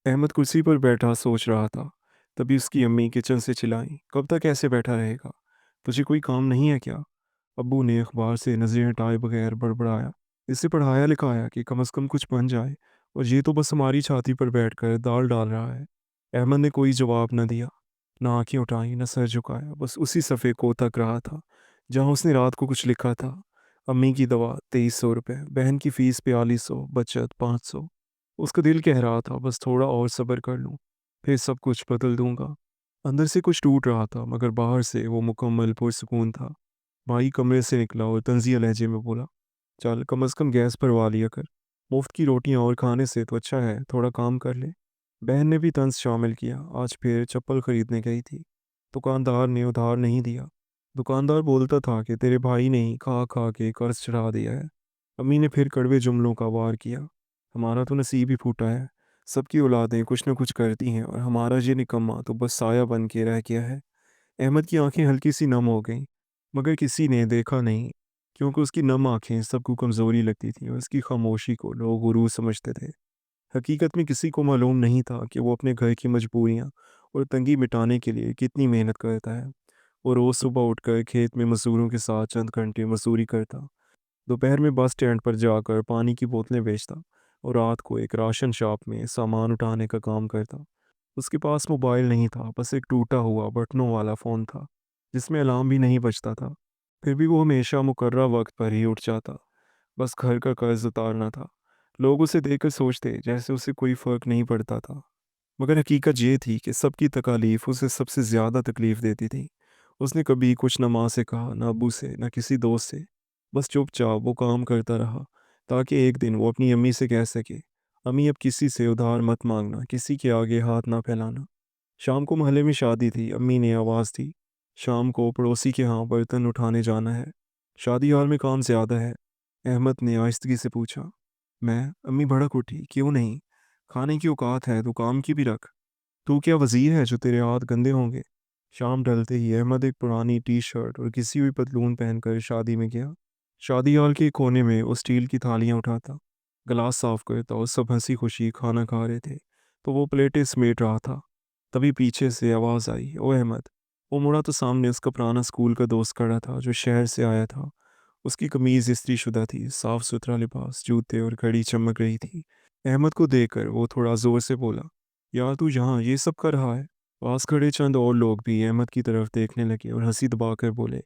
अहमद कुर्सी पर बैठा सोच रहा था। तभी उसकी अम्मी किचन से चिल्लाई, कब तक ऐसे बैठा रहेगा? तुझे कोई काम नहीं है क्या? अब्बू ने अखबार से नजरें हटाए बगैर बड़बड़ाया, इसे पढ़ाया लिखाया कि कम से कम कुछ बन जाए, और ये तो बस हमारी छाती पर बैठकर दाल डाल रहा है। अहमद ने कोई जवाब न दिया, ना आंखें उठाई न सर झुकाया, बस उसी सफ़े को तक रहा था जहाँ उसने रात को कुछ लिखा था। अम्मी की दवा 2300 रुपये, बहन की फीस 4200, बचत 500। उसका दिल कह रहा था बस थोड़ा और सब्र कर लूं, फिर सब कुछ बदल दूंगा। अंदर से कुछ टूट रहा था, मगर बाहर से वो मुकम्मल पुरसुकून था। भाई कमरे से निकला और तंजिया लहजे में बोला, चल कम से कम गैस भरवा लिया कर। मुफ्त की रोटियां और खाने से तो अच्छा है थोड़ा काम कर ले। बहन ने भी तंज शामिल किया, आज फिर चप्पल खरीदने गई थी। दुकानदार ने उधार नहीं दिया। दुकानदार बोलता था कि तेरे भाई ने ही खा खा के कर्ज चढ़ा दिया है। अम्मी ने फिर कड़वे जुमलों का वार किया, हमारा तो नसीब ही फूटा है। सबकी औलादें कुछ न कुछ करती हैं और हमारा ये निकम्मा तो बस साया बन के रह गया है। अहमद की आंखें हल्की सी नम हो गईं, मगर किसी ने देखा नहीं, क्योंकि उसकी नम आंखें सबको कमज़ोरी लगती थीं और उसकी खामोशी को लोग गुरूर समझते थे। हकीकत में किसी को मालूम नहीं था कि वो अपने घर की मजबूरियां और तंगी मिटाने के लिए कितनी मेहनत करता है। वो रोज़ सुबह उठकर खेत में मज़दूरों के साथ चंद घंटे मजदूरी करता, दोपहर में बस स्टैंड पर जाकर पानी की बोतलें बेचता, और रात को एक राशन शॉप में सामान उठाने का काम करता। उसके पास मोबाइल नहीं था, बस एक टूटा हुआ बटनों वाला फ़ोन था जिसमें अलार्म भी नहीं बजता था। फिर भी वो हमेशा मुकर्रा वक्त पर ही उठ जाता, बस घर का कर्ज उतारना था। लोग उसे देखकर सोचते जैसे उसे कोई फ़र्क नहीं पड़ता था, मगर हकीकत ये थी कि सबकी तकालीफ उसे सबसे ज़्यादा तकलीफ़ देती थी। उसने कभी कुछ ना माँ से कहा, ना अब्बू से, ना किसी दोस्त से। बस चुपचाप वो काम करता रहा, ताकि एक दिन वो अपनी अम्मी से कह सके, अम्मी अब किसी से उधार मत मांगना, किसी के आगे हाथ ना फैलाना। शाम को मोहल्ले में शादी थी, अम्मी ने आवाज़ दी, शाम को पड़ोसी के यहाँ बर्तन उठाने जाना है। शादी हाल में काम ज़्यादा है। अहमद ने आहिस्तगी से पूछा। मैं? अम्मी भड़क उठी, क्यों नहीं? खाने की औकात है तो काम की भी रख। तू क्या वज़ीर है जो तेरे हाथ गंदे होंगे? शाम ढलते ही अहमद एक पुरानी टी शर्ट और घिसी हुई पतलून पहनकर शादी में गया। शादी हॉल के कोने में वो स्टील की थालियां उठाता, गिलास साफ करता, और सब हंसी खुशी खाना खा रहे थे तो वो प्लेटें समेट रहा था। तभी पीछे से आवाज़ आई, ओ अहमद। वो मुड़ा तो सामने उसका पुराना स्कूल का दोस्त खड़ा था जो शहर से आया था। उसकी कमीज़ इस्त्री शुदा थी, साफ सुथरा लिबास, जूते और घड़ी चमक रही थी। अहमद को देखकर वो थोड़ा ज़ोर से बोला, यार तू यहाँ ये सब कर रहा है? पास खड़े चंद और लोग भी अहमद की तरफ देखने लगे और हंसी दबाकर बोले,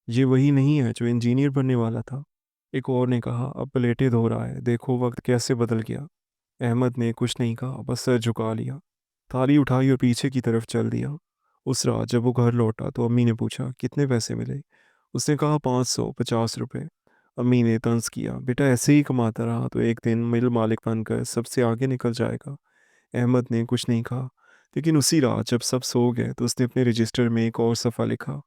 ये वही नहीं है जो इंजीनियर बनने वाला था? एक और ने कहा, अब प्लेटें धो रहा है, देखो वक्त कैसे बदल गया। अहमद ने कुछ नहीं कहा, बस सर झुका लिया, थाली उठाई और पीछे की तरफ चल दिया। उस रात जब वो घर लौटा तो अम्मी ने पूछा, कितने पैसे मिले? उसने कहा, 550 रुपये। अम्मी ने तंज किया, बेटा ऐसे ही कमाता रहा तो एक दिन मिल मालिक बनकर सबसे आगे निकल जाएगा। अहमद ने कुछ नहीं कहा, लेकिन उसी रात जब सब सो गए तो उसने अपने रजिस्टर में एक और सफ़ा लिखा,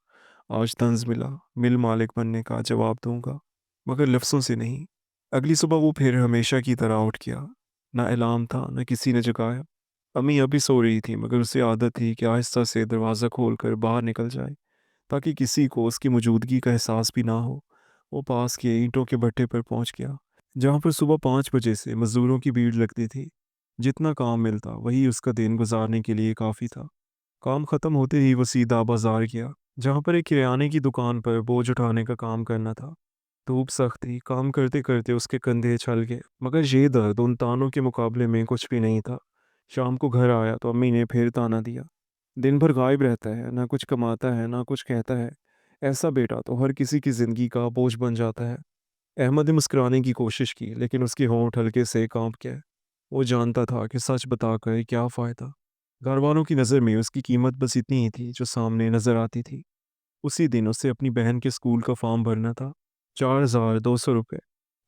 आज तंज मिला, मिल मालिक बनने का जवाब दूंगा, मगर लफ्ज़ों से नहीं। अगली सुबह वो फिर हमेशा की तरह उठ गया। ना अलार्म था, ना किसी ने जगाया। अम्मी अभी सो रही थी, मगर उसे आदत थी कि आहिस्ता से दरवाज़ा खोलकर बाहर निकल जाए, ताकि किसी को उसकी मौजूदगी का एहसास भी ना हो। वो पास के ईंटों के भट्टे पर पहुंच गया, जहाँ पर सुबह 5 बजे से मज़दूरों की भीड़ लगती थी। जितना काम मिलता वही उसका दिन गुजारने के लिए काफ़ी था। काम ख़त्म होते ही वो सीधा बाजार गया, जहाँ पर एक किराने की दुकान पर बोझ उठाने का काम करना था। धूप सख्त थी, काम करते करते उसके कंधे छल गए, मगर ये दर्द उन तानों के मुकाबले में कुछ भी नहीं था। शाम को घर आया तो अम्मी ने फिर ताना दिया, दिन भर गायब रहता है, ना कुछ कमाता है ना कुछ कहता है। ऐसा बेटा तो हर किसी की ज़िंदगी का बोझ बन जाता है। अहमद ने मुस्कुराने की कोशिश की, लेकिन उसके होंठ हल्के से कांप गए। वो जानता था कि सच बताकर क्या फ़ायदा। घर वालों की नज़र में उसकी कीमत बस इतनी ही थी जो सामने नज़र आती थी। उसी दिन उसे अपनी बहन के स्कूल का फॉर्म भरना था, 4200 रुपये।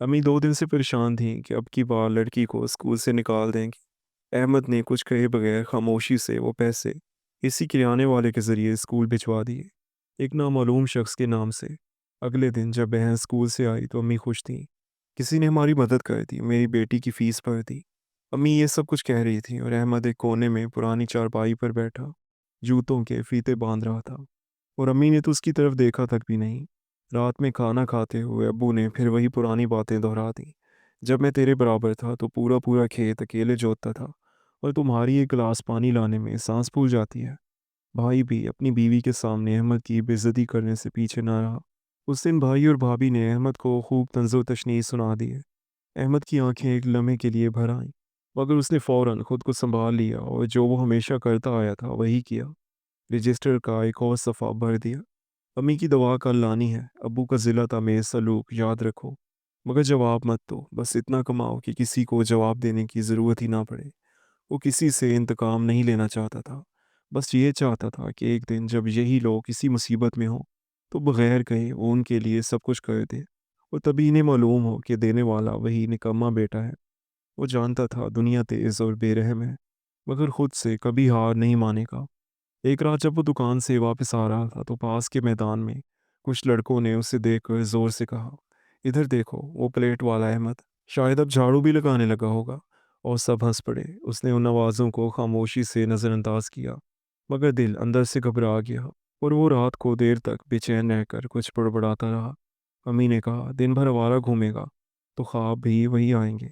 अम्मी 2 दिन से परेशान थी कि अब की बार लड़की को स्कूल से निकाल देंगी। अहमद ने कुछ कहे बगैर खामोशी से वो पैसे इसी किराने वाले के ज़रिए स्कूल भिजवा दिए, एक नामालूम शख्स के नाम से। अगले दिन जब बहन स्कूल से आई तो अम्मी खुश थी, किसी ने हमारी मदद कर दी, मेरी बेटी की फ़ीस भर दी। अम्मी ये सब कुछ कह रही थी और अहमद एक कोने में पुरानी चारपाई पर बैठा जूतों के फीते बांध रहा था, और अम्मी ने तो उसकी तरफ देखा तक भी नहीं। रात में खाना खाते हुए अब्बू ने फिर वही पुरानी बातें दोहरा दी, जब मैं तेरे बराबर था तो पूरा पूरा खेत अकेले जोतता था, और तुम्हारी एक गिलास पानी लाने में सांस फूल जाती है। भाई भी अपनी बीवी के सामने अहमद की बेइज्जती करने से पीछे न रहा। उस दिन भाई और भाभी ने अहमद को खूब तंज़ो तशनीर सुना दिए। अहमद की आंखें एक लम्हे के लिए भर आईं, मगर उसने फ़ौरन खुद को संभाल लिया और जो वो हमेशा करता आया था वही किया। रजिस्टर का एक और सफ़ा भर दिया। अम्मी की दवा कल लानी है, अब्बू का ज़िला था मेज़ सलूक याद रखो, मगर जवाब मत दो, बस इतना कमाओ कि किसी को जवाब देने की ज़रूरत ही ना पड़े। वो किसी से इंतकाम नहीं लेना चाहता था, बस ये चाहता था कि एक दिन जब यही लोग किसी मुसीबत में हों, तो बगैर कहे वो उनके लिए सब कुछ कर दे। और तभी इन्हें मालूम हो कि देने वाला वही निकम्मा बेटा है। वो जानता था दुनिया तेज़ और बेरहम है, मगर खुद से कभी हार नहीं मानेगा। एक रात जब वो दुकान से वापस आ रहा था तो पास के मैदान में कुछ लड़कों ने उसे देखकर जोर से कहा, इधर देखो वो प्लेट वाला अहमद, शायद अब झाड़ू भी लगाने लगा होगा। और सब हंस पड़े। उसने उन आवाज़ों को खामोशी से नज़रअंदाज किया, मगर दिल अंदर से घबरा गया। और वो रात को देर तक बेचैन रहकर कुछ बड़बड़ाता रहा। अम्मी ने कहा, दिन भर आवारा घूमेगा तो ख्वाब भी वही आएंगे।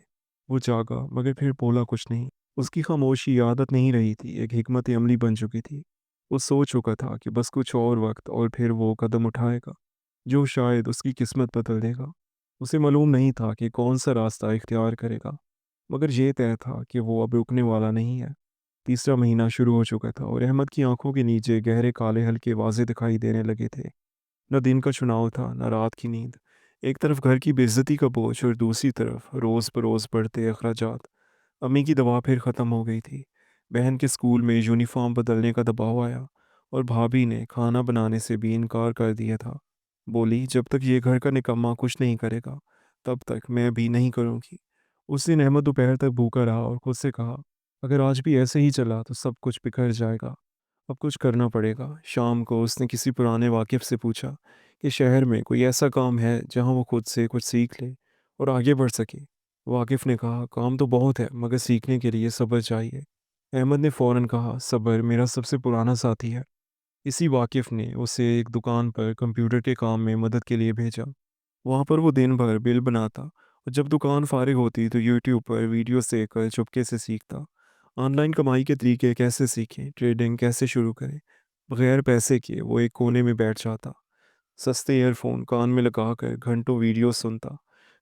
वो जागा मगर फिर बोला कुछ नहीं। उसकी खामोशी आदत नहीं रही थी, एक हिकमत अमली बन चुकी थी। वो सोच चुका था कि बस कुछ और वक्त और फिर वो कदम उठाएगा जो शायद उसकी किस्मत बदल देगा। उसे मालूम नहीं था कि कौन सा रास्ता इख्तियार करेगा, मगर ये तय था कि वो अब रुकने वाला नहीं है। तीसरा महीना शुरू हो चुका था और अहमद की आंखों के नीचे गहरे काले हल्के वाजे दिखाई देने लगे थे। न दिन का चुनाव था, न रात की नींद। एक तरफ घर की बेइज्जती का बोझ और दूसरी तरफ रोज़ बरोज़ बढ़ते अखराजात। अम्मी की दवा फिर ख़त्म हो गई थी। बहन के स्कूल में यूनिफ़ॉर्म बदलने का दबाव आया और भाभी ने खाना बनाने से भी इनकार कर दिया था। बोली, जब तक ये घर का निकम्मा कुछ नहीं करेगा, तब तक मैं भी नहीं करूँगी। उस दिन अहमद दोपहर तक भूखा रहा और खुद से कहा, अगर आज भी ऐसे ही चला तो सब कुछ बिखर जाएगा। अब कुछ करना पड़ेगा। शाम को उसने किसी पुराने वाकिफ़ से पूछा कि शहर में कोई ऐसा काम है जहाँ वो खुद से कुछ सीख ले और आगे बढ़ सके। वाकिफ़ ने कहा, काम तो बहुत है मगर सीखने के लिए सब्र चाहिए। अहमद ने फ़ौरन कहा, सब्र मेरा सबसे पुराना साथी है। इसी वाकिफ़ ने उसे एक दुकान पर कंप्यूटर के काम में मदद के लिए भेजा। वहाँ पर वो दिन भर बिल बनाता और जब दुकान फारिग होती तो यूट्यूब पर वीडियोस देखकर चुपके से सीखता। ऑनलाइन कमाई के तरीके कैसे सीखें, ट्रेडिंग कैसे शुरू करें। बगैर पैसे के वो एक कोने में बैठ जाता, सस्ते ईयरफोन कान में लगाकर घंटों वीडियो सुनता।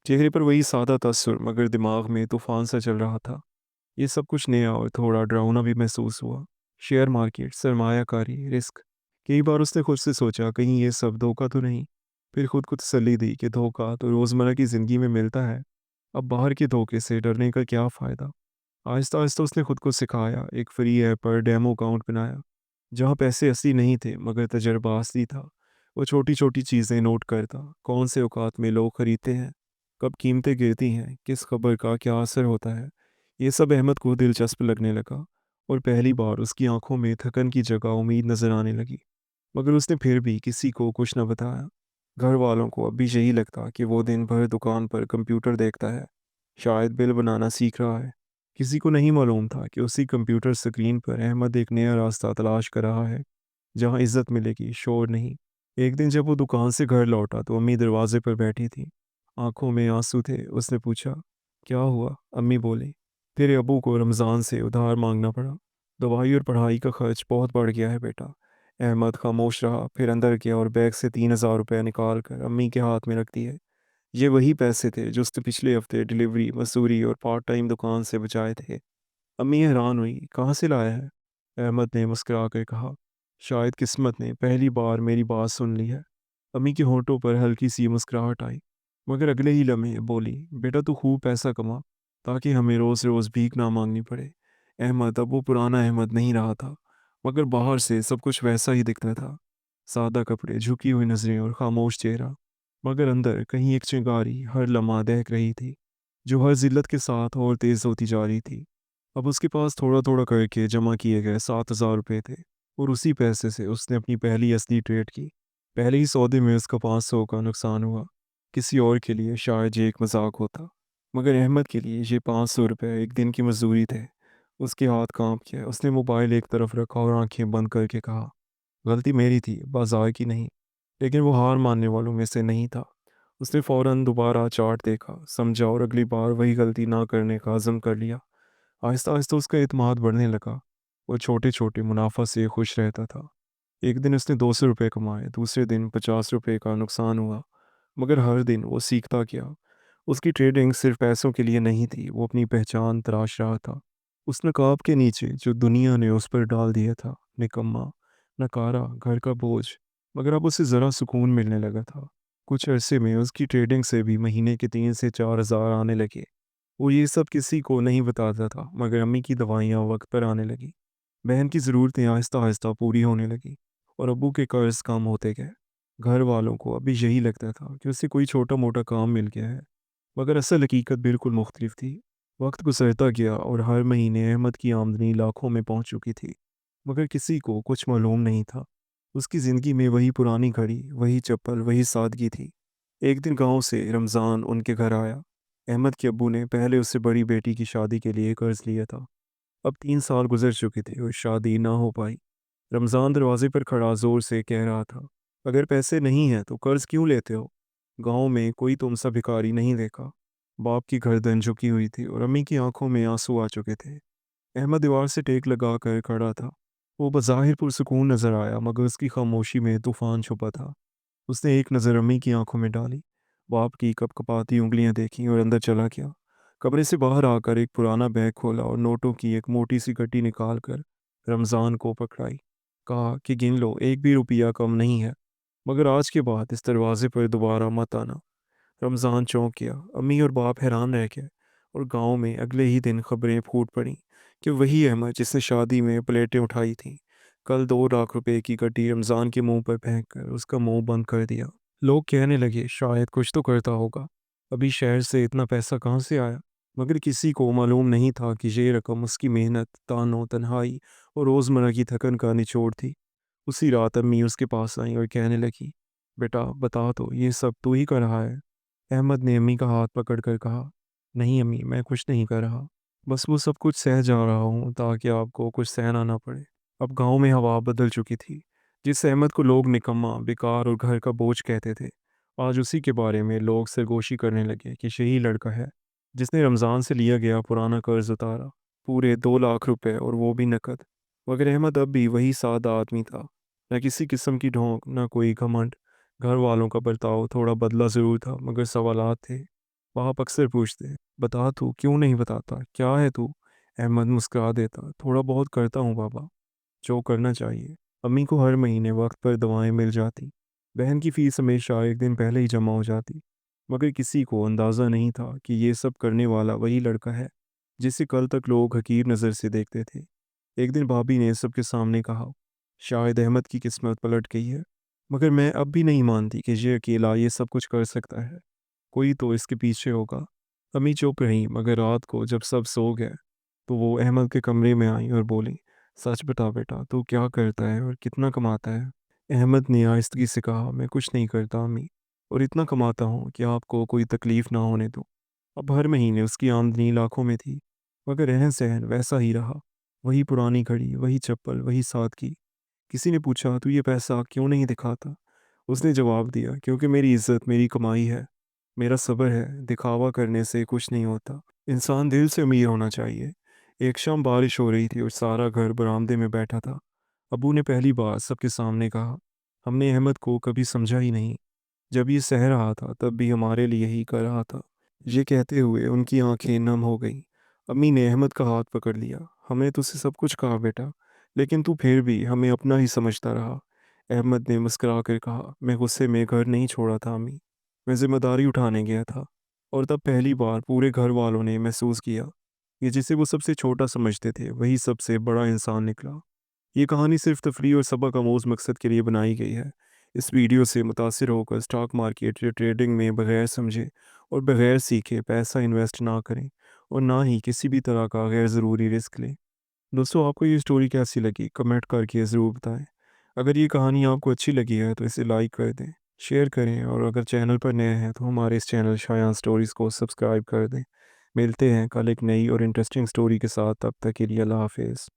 चेहरे पर वही सादा तस्वीर मगर दिमाग में तूफान सा चल रहा था। ये सब कुछ नया और थोड़ा डरावना भी महसूस हुआ। शेयर मार्केट, सरमायाकारी, रिस्क। कई बार उसने खुद से सोचा कहीं ये सब धोखा तो नहीं। फिर खुद को तसल्ली दी कि धोखा तो रोज़मर्रा की ज़िंदगी में मिलता है। अब बाहर के धोखे से डरने का क्या फ़ायदा। आहिस्ता आहिस्ता उसने खुद को सिखाया, एक फ्री ऐप पर डेमो अकाउंट बनाया जहाँ पैसे असली नहीं थे मगर तजर्बा असली था। वो छोटी छोटी चीज़ें नोट करता, कौन से औकात में लोग खरीदते हैं, कब कीमतें गिरती हैं, किस खबर का क्या असर होता है। ये सब अहमद को दिलचस्प लगने लगा और पहली बार उसकी आंखों में थकन की जगह उम्मीद नजर आने लगी। मगर उसने फिर भी किसी को कुछ न बताया। घर वालों को अब भी यही लगता कि वो दिन भर दुकान पर कंप्यूटर देखता है, शायद बिल बनाना सीख रहा है। किसी को नहीं मालूम था कि उसी कंप्यूटर स्क्रीन पर अहमद एक नया रास्ता तलाश कर रहा है, जहाँ इज्जत मिलेगी, शोर नहीं। एक दिन जब वो दुकान से घर लौटा तो अम्मी दरवाजे पर बैठी थी, आंखों में आंसू थे। उसने पूछा, क्या हुआ? अम्मी बोली, तेरे अबू को रमज़ान से उधार मांगना पड़ा। दवाई और पढ़ाई का खर्च बहुत बढ़ गया है बेटा। अहमद खामोश रहा, फिर अंदर गया और बैग से 3,000 रुपये निकाल कर अम्मी के हाथ में रख दिए। ये वही पैसे थे जो उसने पिछले हफ्ते डिलीवरी, मसूरी और पार्ट टाइम दुकान से बचाए थे। अम्मी हैरान हुई, कहाँ से लाया है? अहमद ने मुस्कुरा कर कहा, शायद किस्मत ने पहली बार मेरी बात सुन ली है। अम्मी के होंठों पर हल्की सी मुस्कुराहट आई, मगर अगले ही लम्हे बोली, बेटा तू खूब पैसा कमा ताकि हमें रोज़ रोज़ भीख ना मांगनी पड़े। अहमद अब वो पुराना अहमद नहीं रहा था, मगर बाहर से सब कुछ वैसा ही दिखता था। सादा कपड़े, झुकी हुई नज़रें और खामोश चेहरा, मगर अंदर कहीं एक चिंगारी हर लम्हा दहक रही थी, जो हर जिल्लत के साथ और तेज़ होती जा रही थी। अब उसके पास थोड़ा थोड़ा करके जमा किए गए 7,000 रुपये थे और उसी पैसे से उसने अपनी पहली असली ट्रेड की। पहले ही सौदे में उसका 500 का नुकसान हुआ। किसी और के लिए शायद ये एक मजाक होता, मगर अहमद के लिए ये 500 रुपये एक दिन की मजदूरी थे। उसके हाथ कांप गए। उसने मोबाइल एक तरफ रखा और आंखें बंद करके कहा, गलती मेरी थी, बाजार की नहीं। लेकिन वो हार मानने वालों में से नहीं था। उसने फ़ौरन दोबारा चार्ट देखा, समझा और अगली बार वही गलती ना करने का अज़म कर लिया। आहिस्ता आहिस्ता उसका एतमाद बढ़ने लगा। वो छोटे छोटे मुनाफा से खुश रहता था। एक दिन उसने 200 रुपये कमाए, दूसरे दिन 50 रुपये का नुकसान हुआ। मगर हर दिन वो सीखता गया। उसकी ट्रेडिंग सिर्फ पैसों के लिए नहीं थी, वो अपनी पहचान तराश रहा था। उस नकाब के नीचे जो दुनिया ने उस पर डाल दिया था, निकम्मा, नकारा, घर का बोझ। मगर अब उसे ज़रा सुकून मिलने लगा था। कुछ अरसे में उसकी ट्रेडिंग से भी महीने के 3 से 4 हज़ार आने लगे। वो ये सब किसी को नहीं बताता था, मगर अम्मी की दवाइयाँ वक्त पर आने लगी। बहन की ज़रूरतें आहिस्ता आहिस्ता पूरी होने लगी और अब्बू के कर्ज कम होते गए। घर वालों को अभी यही लगता था कि उसे कोई छोटा मोटा काम मिल गया है, मगर असल हकीकत बिल्कुल मुख्तलिफ थी। वक्त गुजरता गया और हर महीने अहमद की आमदनी लाखों में पहुंच चुकी थी, मगर किसी को कुछ मालूम नहीं था। उसकी ज़िंदगी में वही पुरानी घड़ी, वही चप्पल, वही सादगी थी। एक दिन गांव से रमज़ान उनके घर आया। अहमद के अब्बू ने पहले उससे बड़ी बेटी की शादी के लिए कर्ज लिया था। अब 3 साल गुजर चुके थे और शादी ना हो पाई। रमज़ान दरवाजे पर खड़ा ज़ोर से कह रहा था, अगर पैसे नहीं हैं तो कर्ज क्यों लेते हो? गांव में कोई तुमसा भिखारी नहीं देखा। बाप की गर्दन झुकी हुई थी और अम्मी की आंखों में आंसू आ चुके थे। अहमद दीवार से टेक लगा कर खड़ा था। वो बज़ाहिर पुरसुकून नजर आया, मगर उसकी खामोशी में तूफान छुपा था। उसने एक नज़र अम्मी की आंखों में डाली, बाप की कपकपाती उंगलियां देखी और अंदर चला गया। कमरे से बाहर आकर एक पुराना बैग खोला और नोटों की एक मोटी सी गड्डी निकाल कर रमज़ान को पकड़ाई। कहा कि गिन लो, एक भी रुपया कम नहीं है, मगर आज के बाद इस दरवाजे पर दोबारा मत आना। रमज़ान चौंक गया। अम्मी और बाप हैरान रह गए और गांव में अगले ही दिन खबरें फूट पड़ीं कि वही अहमद जिसने शादी में प्लेटें उठाई थीं, कल 2 लाख रुपए की गड्डी रमज़ान के मुंह पर फेंक कर उसका मुंह बंद कर दिया। लोग कहने लगे शायद कुछ तो करता होगा, अभी शहर से इतना पैसा कहाँ से आया? मगर किसी को मालूम नहीं था कि ये रकम उसकी मेहनत, तानों, तन्हाई और रोज़मर्रा की थकन का निचोड़ थी। उसी रात अम्मी उसके पास आई और कहने लगी, बेटा बता तो, ये सब तू ही कर रहा है? अहमद ने अम्मी का हाथ पकड़कर कहा, नहीं अम्मी, मैं कुछ नहीं कर रहा। बस वो सब कुछ सह जा रहा हूँ ताकि आपको कुछ सहना ना पड़े। अब गांव में हवा बदल चुकी थी। जिस अहमद को लोग निकम्मा, बेकार और घर का बोझ कहते थे, आज उसी के बारे में लोग सरगोशी करने लगे कि यही लड़का है जिसने रमज़ान से लिया गया पुराना कर्ज उतारा, पूरे 2 लाख रुपए, और वो भी नकद। मगर अहमद अब भी वही सादा आदमी था। न किसी किस्म की ढोंक, न कोई घमंड। घर वालों का बर्ताव थोड़ा बदला ज़रूर था, मगर सवालात थे। बाप अक्सर पूछते, बता तू क्यों नहीं बताता, क्या है तू? अहमद मुस्कुरा देता, थोड़ा बहुत करता हूँ बाबा, जो करना चाहिए। अम्मी को हर महीने वक्त पर दवाएं मिल जाती। बहन की फीस हमेशा एक दिन पहले ही जमा हो जाती। मगर किसी को अंदाज़ा नहीं था कि ये सब करने वाला वही लड़का है जिसे कल तक लोग हकीर नज़र से देखते थे। एक दिन भाभी ने सबके सामने कहा, शायद अहमद की किस्मत पलट गई है, मगर मैं अब भी नहीं मानती कि ये अकेला ये सब कुछ कर सकता है। कोई तो इसके पीछे होगा। अम्मी चुप रही, मगर रात को जब सब सो गए तो वो अहमद के कमरे में आई और बोली, सच बता बेटा, तू क्या करता है और कितना कमाता है? अहमद ने आहिस्तगी से कहा, मैं कुछ नहीं करता अम्मी, और इतना कमाता हूँ कि आपको कोई तकलीफ ना होने दो। अब हर महीने उसकी आमदनी लाखों में थी, मगर रहन सहन वैसा ही रहा। वही पुरानी घड़ी, वही चप्पल, वही सादगी। किसी ने पूछा, तू ये पैसा क्यों नहीं दिखाता? उसने जवाब दिया, क्योंकि मेरी इज्जत मेरी कमाई है, मेरा सब्र है, दिखावा करने से कुछ नहीं होता। इंसान दिल से अमीर होना चाहिए। एक शाम बारिश हो रही थी और सारा घर बरामदे में बैठा था। अबू ने पहली बार सबके सामने कहा, हमने अहमद को कभी समझा ही नहीं। जब ये सह रहा था तब भी हमारे लिए ही कर रहा था। ये कहते हुए उनकी आंखें नम हो गईं। अम्मी ने अहमद का हाथ पकड़ लिया, हमने तुझसे सब कुछ कहा बेटा, लेकिन तू फिर भी हमें अपना ही समझता रहा। अहमद ने मुस्कुरा कर कहा, मैं गुस्से में घर नहीं छोड़ा था अम्मी, मैं जिम्मेदारी उठाने गया था। और तब पहली बार पूरे घर वालों ने महसूस किया कि जिसे वो सबसे छोटा समझते थे वही सबसे बड़ा इंसान निकला। ये कहानी सिर्फ तफरी और सबक आमोज़ मकसद के लिए बनाई गई है। इस वीडियो से मुतासिर होकर स्टॉक मार्केट या ट्रेडिंग में बगैर समझे और बगैर सीखे पैसा इन्वेस्ट ना करें, और ना ही किसी भी तरह का गैर ज़रूरी रिस्क लें। दोस्तों, आपको ये स्टोरी कैसी लगी कमेंट करके ज़रूर बताएं। अगर ये कहानी आपको अच्छी लगी है तो इसे लाइक कर दें, शेयर करें, और अगर चैनल पर नए हैं तो हमारे इस चैनल शायान स्टोरीज़ को सब्सक्राइब कर दें। मिलते हैं कल एक नई और इंटरेस्टिंग स्टोरी के साथ, तब तक के लिए अल्लाह हाफिज़।